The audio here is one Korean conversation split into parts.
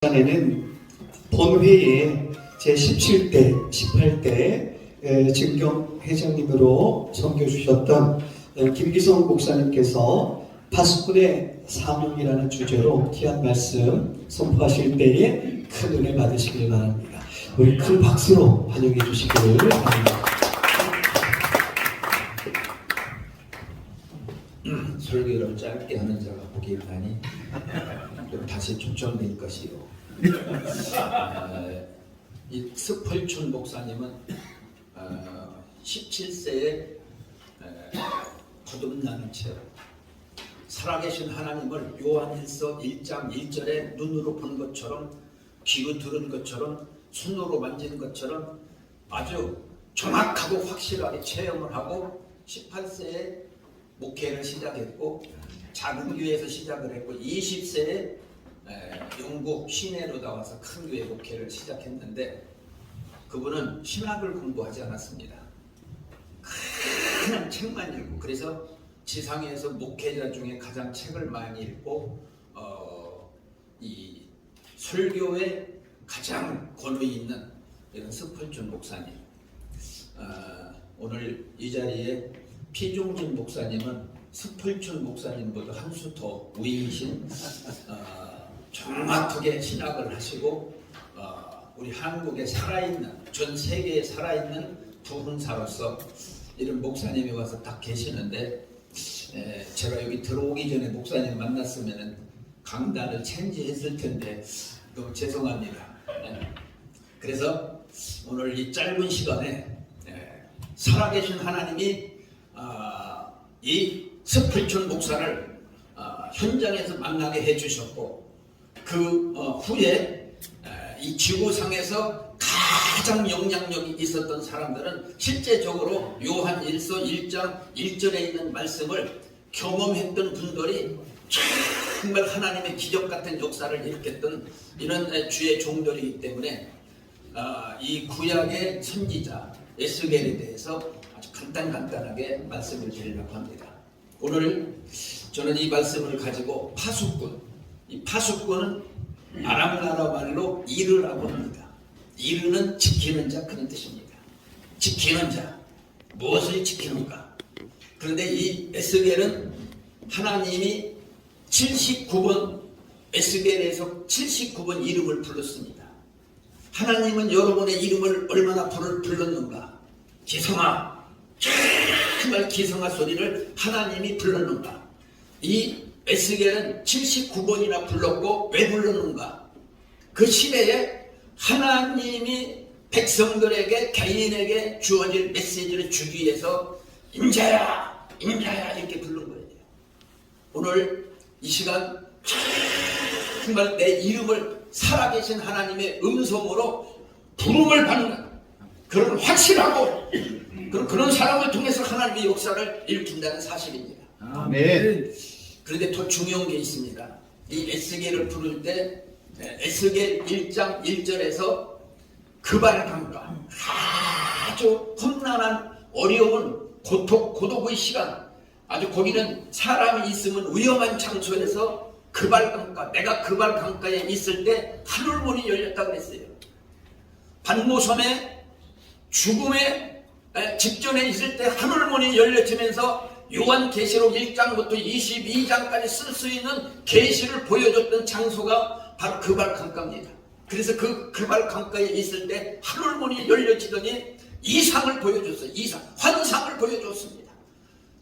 전에는 본회의 제17대, 18대 증경 회장님으로 섬겨주셨던 김기성 목사님께서 파수꾼의 사명이라는 주제로 귀한 말씀 선포하실 때에 큰 은혜 받으시길 바랍니다. 우리 큰 박수로 환영해 주시기를 바랍니다. 설교를 짧게 하는 자가 복이 많이 다시 초청될 것이요. 이 스펄춘 목사님은 17세에 거듭나는 채 살아계신 하나님을 요한일서 1장 1절에 눈으로 본 것처럼 귀로 들은 것처럼 손으로 만진 것처럼 아주 정확하고 확실하게 체험을 하고 18세에 목회를 시작했고 작은 교회에서 시작을 했고 20세에 영국 시내로 나와서 큰 교회 목회를 시작했는데 그분은 신학을 공부하지 않았습니다. 그냥 책만 읽고 그래서 지상에서 목회자 중에 가장 책을 많이 읽고 이 설교에 가장 권위 있는 이런 스펄준 목사님. 오늘 이 자리에 피종진 목사님은 스펄춘 목사님보다 한 수 더 위이신 정확하게 신학을 하시고 우리 한국에 살아있는 전 세계에 살아있는 부흥사로서 이런 목사님이 와서 딱 계시는데 제가 여기 들어오기 전에 목사님 만났으면 강단을 체인지했을 텐데 너무 죄송합니다. 그래서 오늘 이 짧은 시간에 살아계신 하나님이 이 스펄춘 목사를 현장에서 만나게 해주셨고 그 후에 이 지구상에서 가장 영향력이 있었던 사람들은 실제적으로 요한일서 1장 1절에 있는 말씀을 경험했던 분들이 정말 하나님의 기적 같은 역사를 일으켰던 이런 주의 종들이기 때문에 이 구약의 선지자 에스겔에 대해서 아주 간단하게 말씀을 드리려고 합니다. 오늘 저는 이 말씀을 가지고 파수꾼, 이 파수꾼은 아람 나라 말로 이르라고 합니다. 이르는 지키는 자 그런 뜻입니다. 지키는 자, 무엇을 지키는가? 그런데 이 에스겔은 하나님이 79번 에스겔에서 79번 이름을 불렀습니다. 하나님은 여러분의 이름을 얼마나 불렀는가? 기성아, 정말 기성아 소리를 하나님이 불렀는가? 이 에스겔은 79번이나 불렀고 왜 불렀는가? 그 시대에 하나님이 백성들에게 개인에게 주어질 메시지를 주기 위해서 인자야 이렇게 부른 거예요. 오늘 이 시간 정말 내 이름을 살아계신 하나님의 음성으로 부름을 받는 그런 확실하고 그런 사람을 통해서 하나님의 역사를 일으킨다는 사실입니다. 아멘. 그런데 더 중요한 게 있습니다. 이 에스겔을 부를 때 에스겔 1장 1절에서 그발강가 아주 험난한 어려운 고독의 시간 아주 거기는 사람이 있으면 위험한 장소에서 그발강가 내가 그발강가에 있을 때 하늘문이 열렸다고 했어요. 반모섬에 죽음의 직전에 있을 때 하늘문이 열려지면서 요한계시록 1장부터 22장까지 쓸 수 있는 계시를 보여줬던 장소가 바로 그발강가입니다. 그래서 그 그발강가에 있을 때 하늘문이 열려지더니 이상을 보여줬어요. 환상을 보여줬습니다.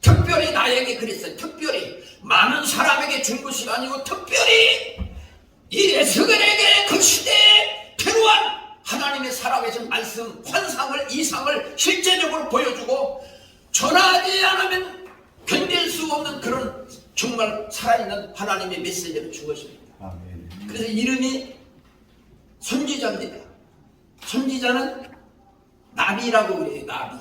특별히 나에게 그랬어요. 특별히 많은 사람에게 준 것이 아니고 특별히 이 에스겔에게 그 시대에 필요한 하나님의 살아계신 말씀, 환상을, 이상을 실제적으로 보여주고 전하지 않으면 견딜 수 없는 그런 정말 살아있는 하나님의 메시지를 준 것입니다. 아멘. 그래서 이름이 선지자입니다. 선지자는 나비라고 그래요. 나비.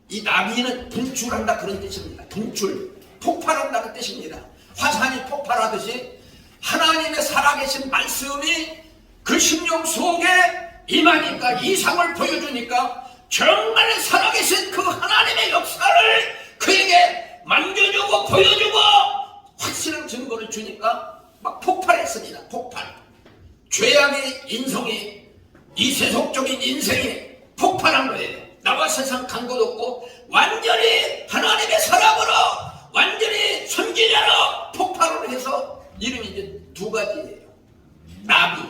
이 나비는 분출한다 그런 뜻입니다. 분출, 폭발한다 그 뜻입니다. 화산이 폭발하듯이 하나님의 살아계신 말씀이 그 심령 속에 임하니까 이상을 보여주니까 정말 살아계신 그 하나님의 역사를 그에게 만져주고 보여주고 확실한 증거를 주니까 막 폭발했습니다. 폭발. 죄악의 인성이, 이 세속적인 인생이 폭발한 거예요. 나와 세상 간 것 없고 완전히 하나님의 사람으로, 완전히 선지자로 폭발을 해서 이름이 이제 두 가지예요. 나비,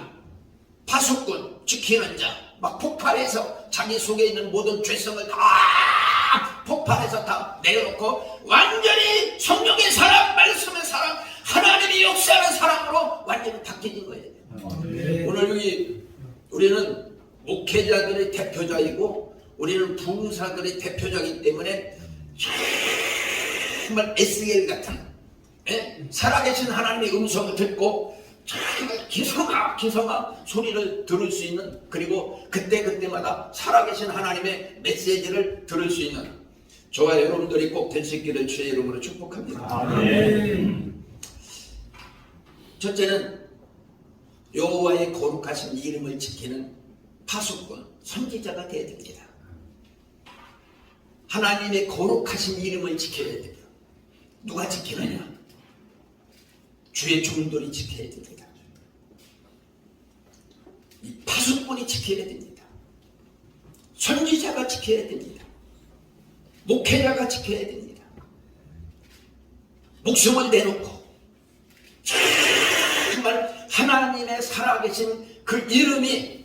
파수꾼, 지키는 자. 막 폭발해서 자기 속에 있는 모든 죄성을 다 폭발해서 다 내려놓고 완전히 성령의 사람, 말씀의 사람, 하나님이 역사하는 사람으로 완전히 바뀌는 거예요. 오늘 여기 우리는 목회자들의 대표자이고 우리는 부흥사들의 대표자이기 때문에 정말 SL 같은 살아계신 하나님의 음성을 듣고 정말 기성아 소리를 들을 수 있는, 그리고 그때마다 살아계신 하나님의 메시지를 들을 수 있는 저와 여러분들이 꼭 될 수 있기를 주의 이름으로 축복합니다. 아멘. 첫째는 여호와의 거룩하신 이름을 지키는 파수꾼, 선지자가 되어야 됩니다. 하나님의 거룩하신 이름을 지켜야 됩니다. 누가 지키느냐? 주의 종들이 지켜야 됩니다. 이 파수꾼이 지켜야 됩니다. 선지자가 지켜야 됩니다. 목회자가 지켜야 됩니다. 목숨을 내놓고 정말 하나님의 살아계신 그 이름이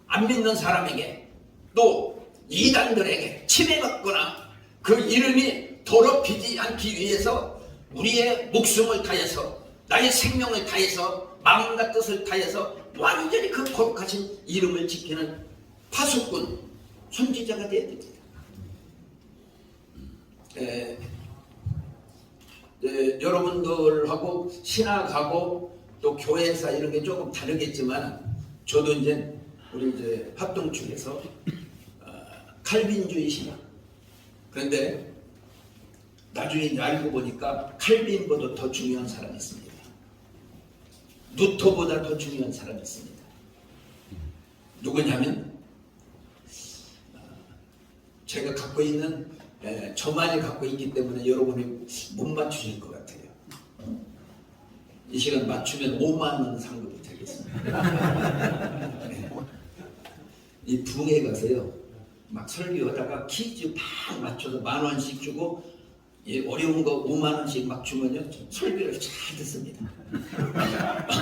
안 믿는 사람에게, 또 이단들에게 침해받거나 그 이름이 더럽히지 않기 위해서 우리의 목숨을 다해서, 나의 생명을 다해서, 마음과 뜻을 다해서 완전히 그 거룩하신 이름을 지키는 파수꾼, 선지자가 되어야 됩니다. 여러분들하고 신학하고 또 교회사 이런 게 조금 다르겠지만, 저도 이제 우리 이제 합동축에서 칼빈주의 신학. 그런데 나중에 이제 알고 보니까 칼빈보다 더 중요한 사람이 있습니다. 루터보다 더 중요한 사람이 있습니다. 누구냐면 제가 갖고 있는, 저만이 갖고 있기 때문에 여러분이 못 맞추실 것 같아요. 이 시간 맞추면 5만 원 상금이 되겠습니다. 이 붕에 가서요, 막 설교하다가 퀴즈 팍 맞춰서 10,000원씩 주고, 어려운 거 5만 원씩 막 주면요, 설교를 잘 듣습니다.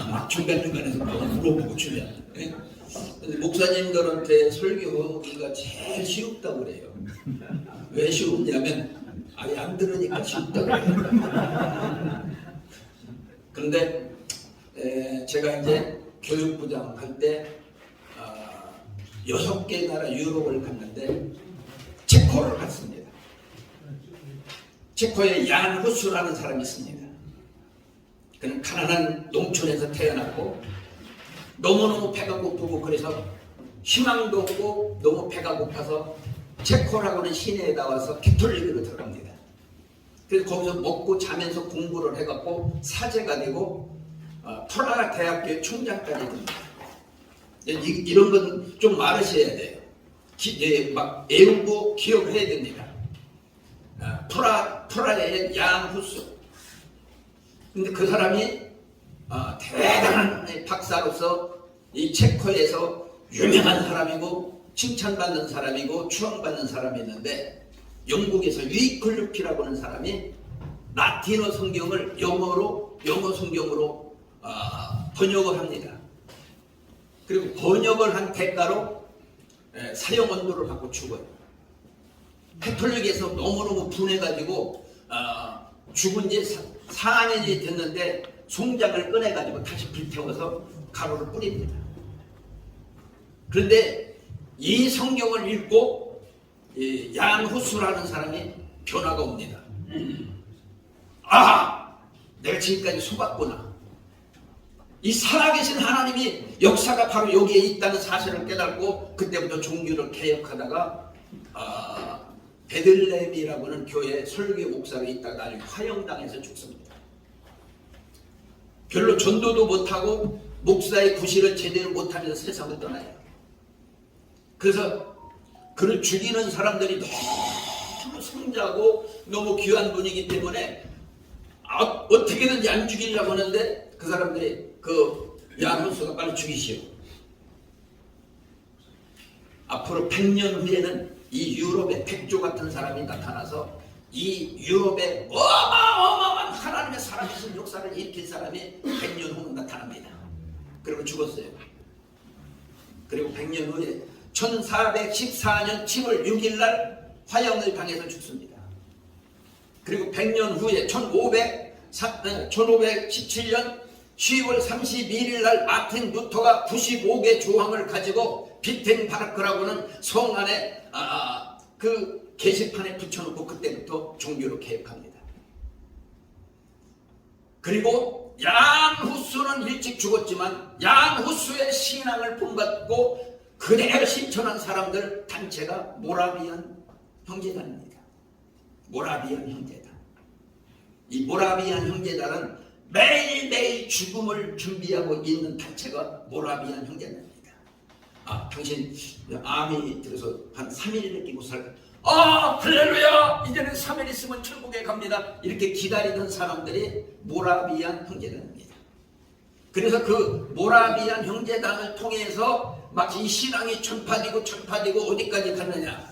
막 중간중간에서 막 물어보고 주면. 근데 목사님들한테 설교하기가 제일 쉽다고 그래요. 왜 쉬웠냐면 아예 안 들으니까 쉽다고 그래요. 그런데 제가 이제 교육부장 할 때 6개 나라 유럽을 갔는데 체코를 갔습니다. 체코에 얀 후스라는 사람이 있습니다. 그는 가난한 농촌에서 태어났고 너무너무 배가 고프고 그래서 희망도 없고 너무 배가 고파서 체코라고는 시내에 나와서 캐톨릭으로 들어갑니다. 그래서 거기서 먹고 자면서 공부를 해갖고 사제가 되고 프라하 대학교의 총장까지 됩니다. 이런 건 좀 말하셔야 돼요. 막 외우고 기억해야 됩니다. 프라하의 얀 후스. 근데 그 사람이 대단한 박사로서 이 체코에서 유명한 사람이고 칭찬받는 사람이고 추앙받는 사람이 있는데, 영국에서 위클루피라고 하는 사람이 라틴어 성경을 영어 성경으로 번역을 합니다. 그리고 번역을 한 대가로 사형 언도를 받고 죽어요. 캐톨릭에서 너무너무 분해가지고 죽은 지 4년이 됐는데 송장을 꺼내가지고 다시 불태워서 가루를 뿌립니다. 그런데 이 성경을 읽고 얀 후스라는 사람이 변화가 옵니다. 내가 지금까지 속았구나. 이 살아계신 하나님이 역사가 바로 여기에 있다는 사실을 깨닫고 그때부터 종교를 개혁하다가 베들레헴이라고 하는 교회 설교 목사가 있다가 나중에 화형당해서 죽습니다. 별로 전도도 못하고 목사의 구실을 제대로 못하면서 세상을 떠나요. 그래서 그를 죽이는 사람들이 너무 성자고 너무 귀한 분이기 때문에 어떻게든지 안 죽이려고 하는데 그 사람들이 그 야군수가 빨리 죽이시오. 앞으로 100년 후에는 이 유럽의 백조 같은 사람이 나타나서 이 유럽의 어마어마한 하나님의 살아계신 역사를 일으킨 사람이 100년 후 나타납니다. 그리고 죽었어요. 그리고 100년 후에 1414년 7월 6일 날 화형을 당해서 죽습니다. 그리고 100년 후에 1517년 10월 31일 날 마틴 루터가 95개 조항을 가지고 비텐바르크라고는 성 안에 그 게시판에 붙여놓고 그때부터 종교를 개혁합니다. 그리고 양후수는 일찍 죽었지만 양후수의 신앙을 본받고 그대로 실천한 사람들 단체가 모라비안 형제단입니다. 모라비안 형제단. 이 모라비안 형제단은 매일매일 죽음을 준비하고 있는 단체가 모라비안 형제단입니다. 당신 암이 들어서 한 3일 느끼고 할렐루야, 이제는 3일 있으면 천국에 갑니다. 이렇게 기다리던 사람들이 모라비안 형제단입니다. 그래서 그 모라비안 형제단을 통해서 막 이 신앙이 전파되고 어디까지 갔느냐.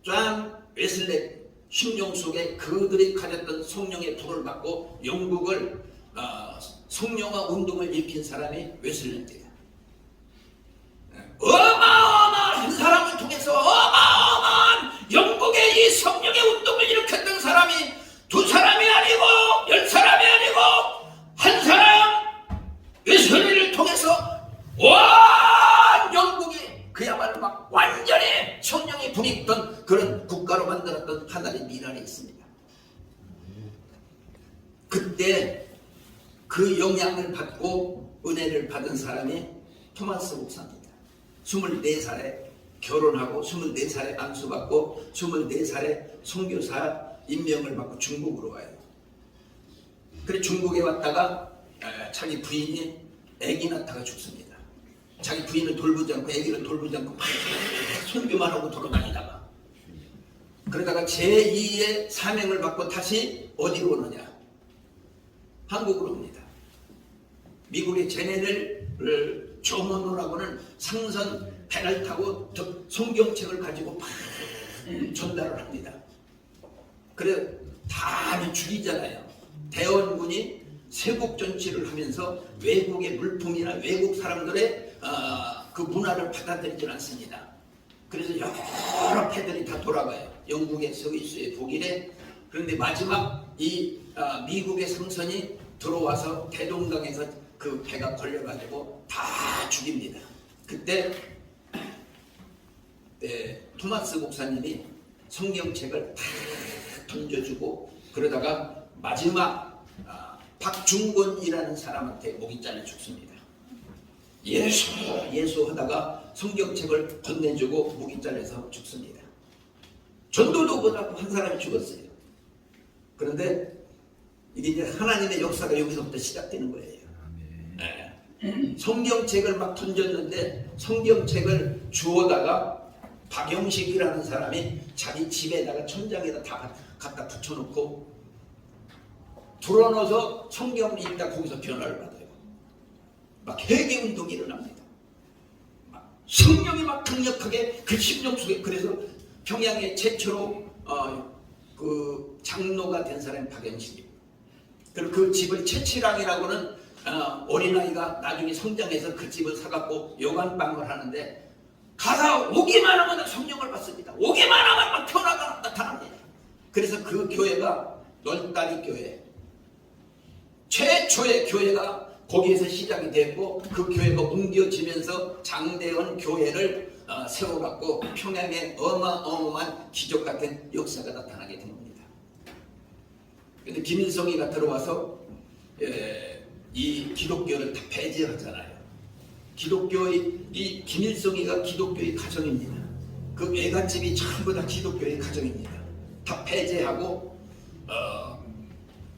존 웨슬리 심령 속에 그들이 가졌던 성령의 불을 받고 영국을 성령화 운동을 일으킨 사람이 웨슬리입니다. 어마어마한 사람을 통해서 어마어마한 영국의 이 성령의 운동을 일으켰던 사람이 두 사람이 아니고 10사람이 아니고 한 사람 웨슬리를 통해서 온 영국이 그야말로 막 완전히 성령이 불이 있던 그런 국가로 만들었던 하나의 미랄이 있습니다. 그때 그 영향을 받고 은혜를 받은 사람이 토마스 목사입니다. 24살에 결혼하고 24살에 안수받고 24살에 선교사 임명을 받고 중국으로 와요. 그래 중국에 왔다가 자기 부인이 아기 낳다가 죽습니다. 자기 부인을 돌보지 않고 아기를 돌보지 않고 막 선교만 하고 돌아다니다가 그러다가 제2의 사명을 받고 다시 어디로 오느냐? 한국으로 옵니다. 미국의 제네를 조문호라고는 상선 배를 타고 성경책을 가지고 막 전달을 합니다. 그래 다 하면 죽이잖아요. 대원군이 세국 정치를 하면서 외국의 물품이나 외국 사람들의 그 문화를 받아들이질 않습니다. 그래서 여러 패들이 다 돌아가요. 영국의, 스위스의, 독일의. 그런데 마지막 이 미국의 상선이 들어와서 대동강에서 그 배가 걸려가지고 다 죽입니다. 그때 토마스 목사님이 성경책을 다 던져주고 그러다가 마지막 박중권이라는 사람한테 목이 잘려 죽습니다. 예수 하다가 성경책을 건네주고 목이 잘려서 죽습니다. 전도도 못하고 한 사람이 죽었어요. 그런데 이게 이제 하나님의 역사가 여기서부터 시작되는 거예요. 성경책을 막 던졌는데 성경책을 주워다가 박영식이라는 사람이 자기 집에다가 천장에다 다 갖다 붙여놓고 불어넣어서 성경을 읽다 거기서 변화를 받아요. 막 회개운동이 일어납니다. 막 성령이 막 강력하게 그 심령 속에. 그래서 평양에 최초로 그 장로가 된 사람이 박영식입니다. 그리고 그 집을 채치랑이라고는 어린아이가 나중에 성장해서 그 집을 사갖고 여관방을 하는데 가서 오기만 하면 성령을 받습니다. 오기만 하면 막 변화가 나타납니다. 그래서 그 교회가 널다리 교회, 최초의 교회가 거기에서 시작이 됐고 그 교회가 옮겨지면서 장대원 교회를 세워갖고 평양에 어마어마한 기적 같은 역사가 나타나게 된 겁니다. 그런데 김일성이가 들어와서 이 기독교를 다 폐지하잖아요. 기독교의 이 김일성이가 기독교의 가정입니다. 그 외갓집이 전부 다 기독교의 가정입니다. 다 폐지하고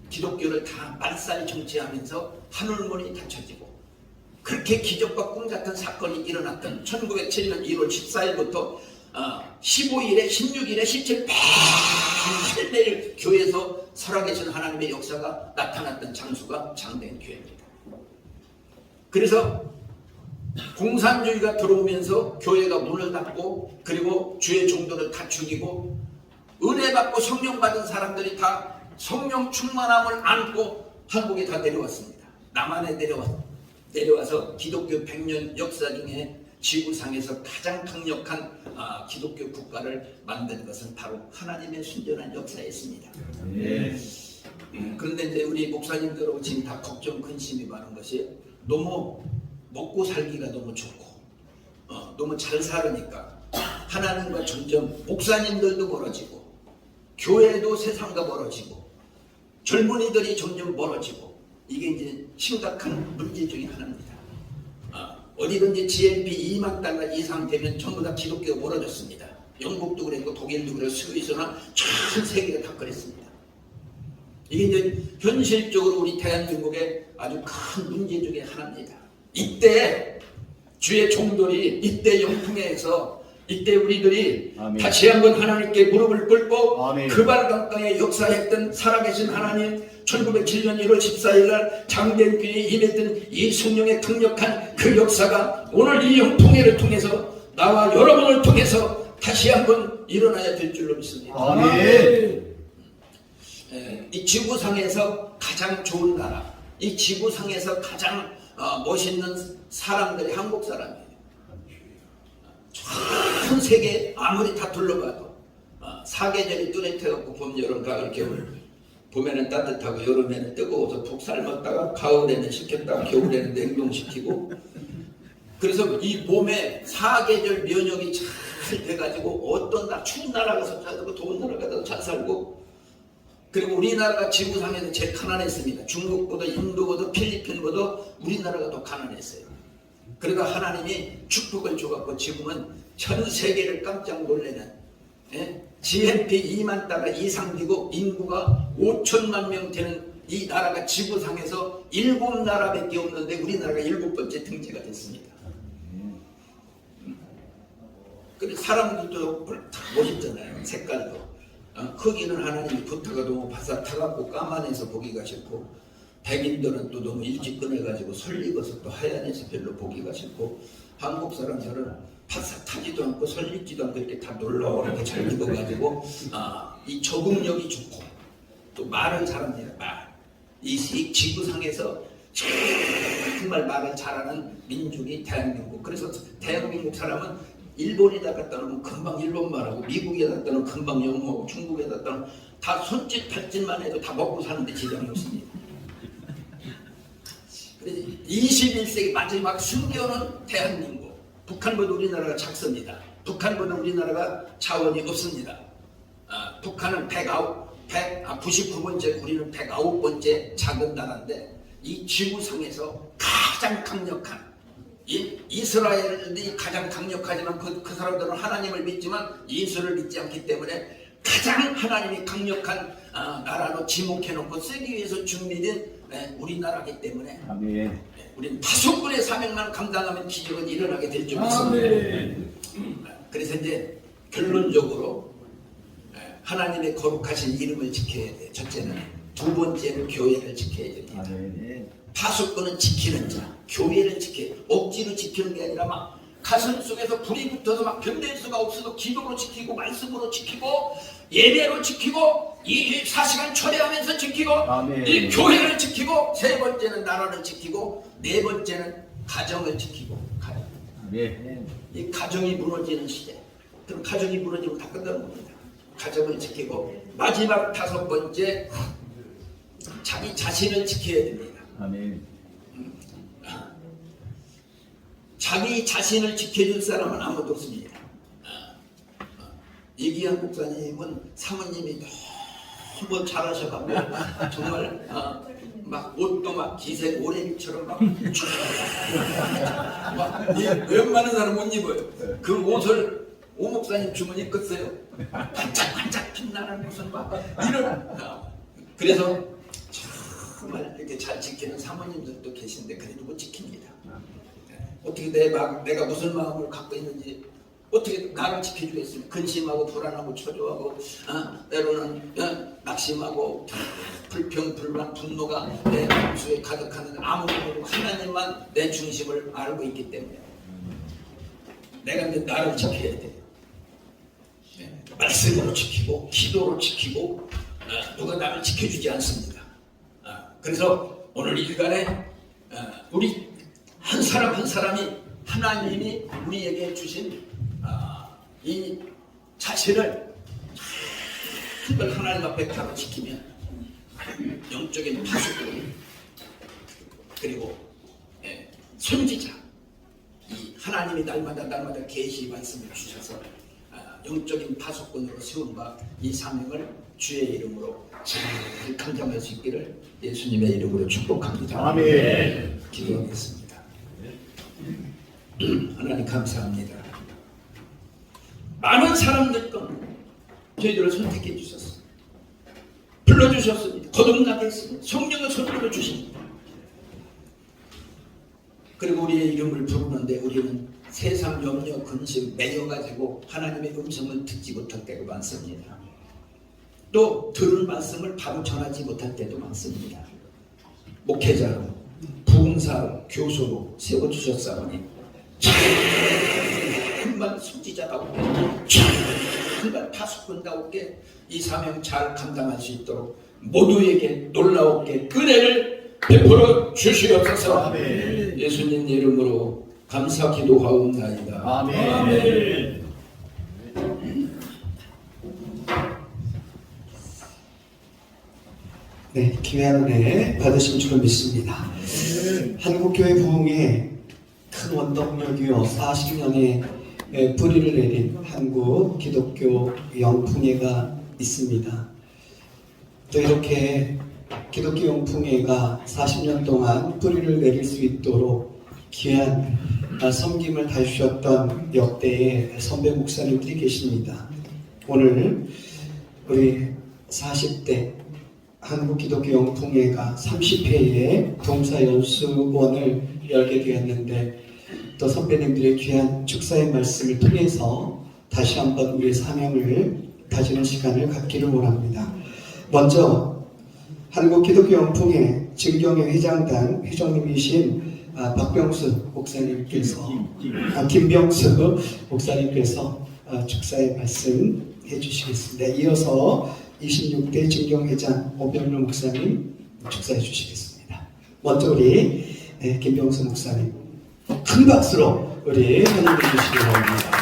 기독교를 다 말살 정치하면서 하늘문이 닫혀지고 그렇게 기적과 꿈 같은 사건이 일어났던 1907년 1월 14일부터 15일에 16일에 17일 매일 교회에서 살아계신 하나님의 역사가 나타났던 장소가 장대현 교회입니다. 그래서 공산주의가 들어오면서 교회가 문을 닫고 그리고 주의 종들을 다 죽이고 은혜 받고 성령 받은 사람들이 다 성령 충만함을 안고 한국에 다 내려왔습니다. 남한에 내려와서 기독교 100년 역사 중에 지구상에서 가장 강력한 기독교 국가를 만든 것은 바로 하나님의 순전한 역사였습니다. 그런데 이제 우리 목사님들하고 지금 다 걱정 근심이 많은 것이 너무 먹고 살기가 너무 좋고 너무 잘 살으니까 하나님과 점점 목사님들도 멀어지고 교회도 세상과 멀어지고 젊은이들이 점점 멀어지고 이게 이제 심각한 문제 중에 하나입니다. 어디든지 GNP 2만 달러 이상 되면 전부 다 기독교가 멀어졌습니다. 영국도 그랬고 독일도 그랬고 스위스나 전 세계가 다 그랬습니다. 이게 이제 현실적으로 우리 대한민국의 아주 큰 문제 중에 하나입니다. 이때 주의 종들이 이때 영풍에서 이때 우리들이 아멘. 다시 한번 하나님께 무릎을 꿇고 아멘. 그발강 땅에 역사했던 살아계신 하나님 1907년 1월 14일 날 장대교회에 임했던 이 성령의 강력한 그 역사가 오늘 이 영풍회를 통해서 나와 여러분을 통해서 다시 한번 일어나야 될 줄로 믿습니다. 아멘. 이 지구상에서 가장 좋은 나라, 이 지구상에서 가장 멋있는 사람들이 한국 사람이에요. 전 세계 아무리 다 둘러봐도 사계절이 뚜렷해갖고 봄, 여름, 가을, 겨울. 봄에는 따뜻하고 여름에는 뜨거워서 푹 삶았다가 가을에는 식혔다가 겨울에는 냉동시키고 그래서 이 몸에 사계절 면역이 잘 돼가지고 어떤 추운 나라 가서 잘 살고 더운 나라 가서 잘 살고 그리고 우리나라가 지구상에서 제일 가난했습니다. 중국보다 인도보다 필리핀보다 우리나라가 더 가난했어요. 그러다 하나님이 축복을 줘갖고 지금은 전 세계를 깜짝 놀래는 GNP 2만 달러 이상 되고 인구가 5천만 명 되는 이 나라가 지구상에서 7나라밖에 없는데 우리나라가 7번째 등재가 됐습니다. 그리고 사람들도 다 멋있잖아요. 색깔도. 크기는 하나님이 부타가 너무 바삭하고 까만해서 보기가 싫고 백인들은 또 너무 일찍 꺼내가지고 설익어서 또 하얀해서 별로 보기가 싫고 한국 사람들은 바삭하지도 않고 설익지도 않고 이렇게 다 놀라우게 잘 익어가지고 이 적응력이 좋고 또 말을 잘합니다. 이 지구상에서 정말 말을 잘하는 민족이 대한민국. 그래서 대한민국 사람은 일본에다 갖다 놓으면 금방 일본말하고 미국에다 갖다 놓으면 금방 영어하고 중국에다 갖다 놓으면 다 손짓 발짓만 해도 다 먹고 사는데 지장이 없습니다. 그래서 21세기 마지막 순교는 대한민국. 북한보다 우리나라가 작습니다. 북한보다 우리나라가 자원이 없습니다. 북한은 99번째, 우리는 109번째 작은 나라인데 이 지구상에서 가장 강력한 이스라엘이 가장 강력하지만 그 사람들은 하나님을 믿지만 예수를 믿지 않기 때문에 가장 하나님이 강력한 나라로 지목해놓고 쓰기 위해서 준비된 우리나라이기 때문에 아멘. 우리는 5분의 사명만 감당하면 기적은 일어나게 될 줄 믿습니다. 그래서 이제 결론적으로 하나님의 거룩하신 이름을 지켜야 돼. 첫째는. 두 번째는 교회를 지켜야 됩니다. 아멘. 파수꾼은 지키는 자, 교회를 지켜. 억지로 지키는 게 아니라 막 가슴 속에서 불이 붙어서 막 견딜 수가 없어도 기도로 지키고 말씀으로 지키고 예배로 지키고 24시간 철회하면서 지키고 아멘. 이 교회를 지키고 세 번째는 나라를 지키고 네 번째는 가정을 지키고 가정. 아멘. 이 가정이 무너지는 시대. 그럼 가정이 무너지면 다 끝나는 겁니다. 가정을 지키고 마지막 5번째 자기 자신을 지켜야 됩니다. 아멘. 자기 자신을 지켜줄 사람은 아무도 없습니다. 이기한 목사님은 사모님이 너무 잘하셔가지고 정말 막 옷도 막 기색 오렌지처럼 막 웬만한 사람 못 입어요. 그 옷을 오 목사님 주면 입겠어요? 반짝반짝 빛나는 무슨 막 이런 그래서 정말 이렇게 잘 지키는 사모님들도 계신데 그래도 못 지킵니다. 어떻게 내가 무슨 마음을 갖고 있는지 어떻게 나를 지켜주겠습니까? 근심하고 불안하고 초조하고 때로는 낙심하고 불평, 불만, 분노가 내 마음속에 가득하는 아무도 모르고 하나님만 내 중심을 알고 있기 때문에 내가 이제 나를 지켜야 돼. 말씀으로 지키고 기도로 지키고 누가 나를 지켜주지 않습니다. 그래서 오늘 일간에 우리 한 사람 한 사람이 하나님이 우리에게 주신 이 자신을 늘 하나님 앞에 바로 지키면 영적인 파수꾼 그리고 선지자 이 하나님이 날마다 계시 말씀을 주셔서 영적인 파수꾼으로 세운 바 이 사명을 주의 이름으로 잘 감당할 수 있기를 예수님의 이름으로 축복합니다. 아멘. 기도하겠습니다. 하나님 감사합니다. 많은 사람들 건 저희들을 선택해 주셨습니다. 불러주셨습니다. 거듭나게 했습니다. 성령을 선물로 주십니다. 그리고 우리의 이름을 부르는데 우리는 세상 염려, 근심, 매여가지고 하나님의 음성을 듣지 못할 때가 많습니다. 또 들은 말씀을 바로 전하지 못할 때도 많습니다. 목회자로, 부흥사로, 교수로 세워주셨사오니 정말 선지자다우게 정말 파수꾼다우게 이 사명 잘 감당할 수 있도록 모두에게 놀라웠게 은혜를 베풀어 주시옵소서. 아멘. 예수님 이름으로 감사 기도하옵나이다. 아멘. 네, 귀한 은혜 받으신 줄 믿습니다. 한국교회 부흥의 큰 원동력이요 40년의 뿌리를 내린 한국 기독교 영풍회가 있습니다. 또 이렇게 기독교 영풍회가 40년 동안 뿌리를 내릴 수 있도록 귀한 섬김을 다해주셨던 역대의 선배 목사님들이 계십니다. 오늘 우리 40대 한국기독교 영풍회가 30회의 동사연수원을 열게 되었는데 또 선배님들의 귀한 축사의 말씀을 통해서 다시 한번 우리의 사명을 다지는 시간을 갖기를 원합니다. 먼저 한국기독교 영풍회 증경회 회장단 회장님이신 박병수 목사님께서 김병수 목사님께서 축사의 말씀 해주시겠습니다. 이어서 26대 증경회장 오병로 목사님 축사해 주시겠습니다. 먼저 우리 김병수 목사님 큰 박수로 우리 환영해 주시기 바랍니다.